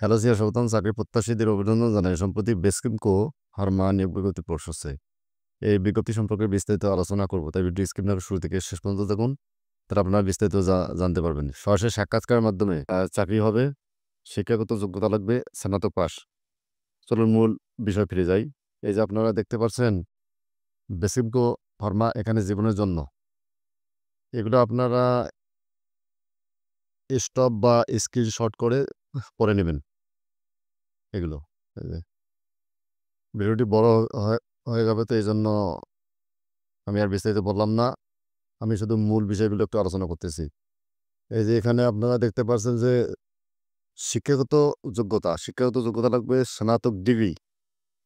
Hello Zia স্বাগতম। চাকরি প্রত্যাশীদের অভিনন্দন জানাই। সম্প্রতি বেসকিমকো ফার্মা নিয়োগ বিজ্ঞপ্তি প্রকাশ। এই বিজ্ঞপ্তি সম্পর্কে বিস্তারিত আলোচনা করব, তাই ভিডিও স্ক্রিনের শুরু থেকে শেষ পর্যন্ত দেখুন। তাহলে আপনারা বিস্তারিত জানতে পারবেন। সরাসরি সাক্ষাৎকারের মাধ্যমে চাকরি হবে। শিক্ষাগত যোগ্যতা লাগবে স্নাতক পাস। চলুন মূল বিষয় ফিরে যাই। এই যে আপনারা দেখতে পাচ্ছেন বেসকিমকো ফার্মা এখানে জীবনের জন্য, এগুলো আপনারা স্টপ বা স্ক্রিনশট করে পড়ে নেবেন। এগুলো এই যে ভিডিওটি বড় হয়ে হয়ে যাবে, তো এই জন্য আমি আর বিস্তারিত বললাম না। আমি শুধু মূল বিষয়গুলো একটু আলোচনা করতেছি। এই যে এখানে আপনারা দেখতে পাচ্ছেন যে শিক্ষাগত যোগ্যতা লাগবে স্নাতক ডিগ্রি,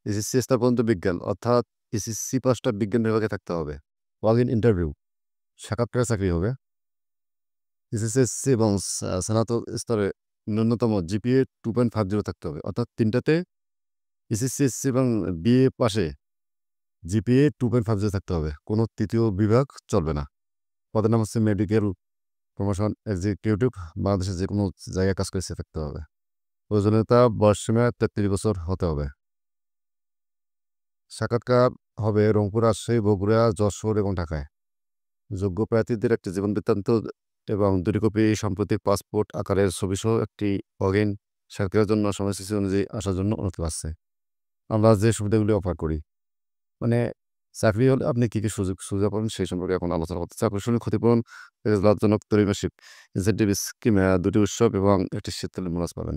এসএসসি স্তর পর্যন্ত বিজ্ঞান, অর্থাৎ এসএসসি পাসটা বিজ্ঞান বিভাগে থাকতে হবে। ওয়াক ইন ইন্টারভিউ, সাক্ষাৎকারে চাকরি হবে। এসএসসি এবং স্নাতক স্তরে ন্যূনতম জিপিএ 2.50 থাকতে হবে, অর্থাৎ তিনটাতে এসএসসি এসএসসি এবং বিএ পাশে জিপিএ 2.50 থাকতে হবে। কোনো তৃতীয় বিভাগ চলবে না। পদের নাম হচ্ছে মেডিকেল প্রমোশন এক্সিকিউটিভ। বাংলাদেশের যে কোনো জায়গায় কাজ করে থাকতে হবে। প্রয়োজনীয়তা বয়সসীমা 33 বছর হতে হবে। সাক্ষাৎকার হবে রংপুর, রাজশাহী, বগুড়া, যশোর এবং ঢাকায়। যোগ্য প্রার্থীদের একটি জীবন বৃত্তান্ত এবং 2 কপি সাম্প্রতিক পাসপোর্ট আকারের ছবিসহ একটি লগ-ইন সাক্ষাৎকারের জন্য সময়সূচি অনুযায়ী আসার জন্য অনুরোধ আসছে। আমরা যে সুবিধাগুলি অফার করি, মানে চাকরি হলে আপনি কী সুবিধা পাবেন সেই সম্পর্কে এখন আলোচনা করতেছি। আকর্ষণীয় ক্ষতিপূরণ, লাভজনক ত্রৈমাসিক ইনসেন্টিভ স্কিম, 2টি উৎসব এবং একটি শীতকালীন বোনাস পাবেন।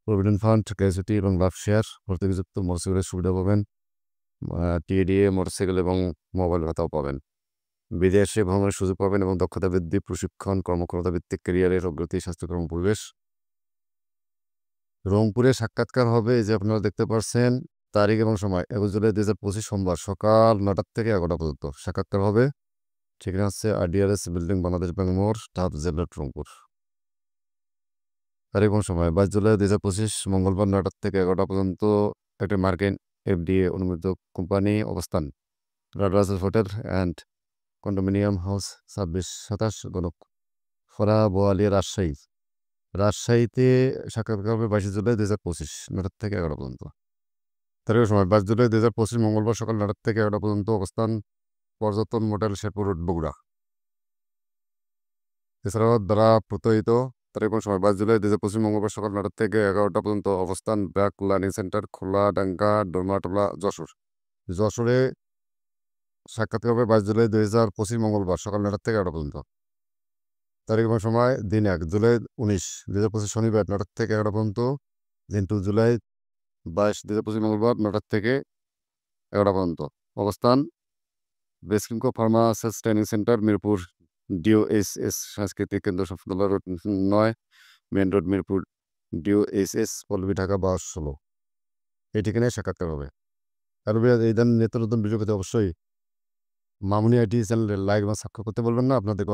প্রভিডেন্ট ফান্ড, গ্র্যাচুইটি এবং লাভ শেয়ার, ভর্তুকিযুক্ত মোটরসাইকেলের সুবিধা পাবেন। টিএডিএ, মোটরসাইকেল এবং মোবাইল ভাতাও পাবেন। বিদেশে ভ্রমণের সুযোগ পাবেন এবং দক্ষতা বৃদ্ধি, প্রশিক্ষণ, কর্মক্ষমতা ভিত্তিক ক্যারিয়ারের অগ্রগতি, স্বাস্থ্যকর পরিবেশ। রংপুরে সাক্ষাৎকার হবে, এই যে আপনারা দেখতে পাচ্ছেন তারিখ এবং সময় 21 জুলাই 2025 সোমবার সকাল 9টা থেকে 11টা পর্যন্ত সাক্ষাৎকার হবে। ঠিকানা হচ্ছে আরডিআরএস বিল্ডিং, বাংলাদেশ ব্যাংক মোড়, ঢাব, জেলা রংপুর। তারিখ এবং সময় 22 জুলাই 2025 মঙ্গলবার 9টা থেকে 11টা পর্যন্ত। একটি মার্কিন এফডিএ অনুমোদিত কোম্পানি। অবস্থান Rajaraja hotel and condominium house 2627 গণক ফরা, বোয়ালিয়া, রাজশাহীতে সাক্ষাৎকার হবে 22 জুলাই 2025 9টা থেকে 11টা পর্যন্ত। তারিখের সময় 22 জুলাই 2025 মঙ্গলবার সকাল 9টা থেকে 11টা পর্যন্ত। অবস্থান পর্যটন মোটেল, শেরপুর রোড, বগুড়া। এছাড়াও দ্বারা প্রত্যয়িত। তারিখ এবং সময় 22 জুলাই 2025 মঙ্গলবার সকাল 9টা থেকে 11টা পর্যন্ত। অবস্থান ব্র্যাক লার্নিং সেন্টার, খোলাডাঙ্গা, ডোমাটোলা, যশোরে সাক্ষাৎকার হবে 22 জুলাই 2025 মঙ্গলবার সকাল 9টা থেকে 11টা পর্যন্ত। তারিখ এবং সময় দিন 1 জুলাই 19 2025 শনিবার 9টা থেকে 11টা পর্যন্ত। দিন 2 জুলাই 22 2025 মঙ্গলবার 9টা থেকে 11টা পর্যন্ত। অবস্থান Beximco pharmaceuticals training centre, Mirpur, DOHS সাংস্কৃতিক কেন্দ্র, Shafiullah road 9, main road, Mirpur, DOHS, Pallabi, Dhaka 1216। এই ঠিকানায় সাক্ষাৎকার হবে। আর এই ধরনের নিত্য নতুন ভিডিও পেতে অবশ্যই মামুনি আইটি চ্যানেলে লাইক এবং সাবস্ক্রাইব করতে বলবেন না। আপনাদের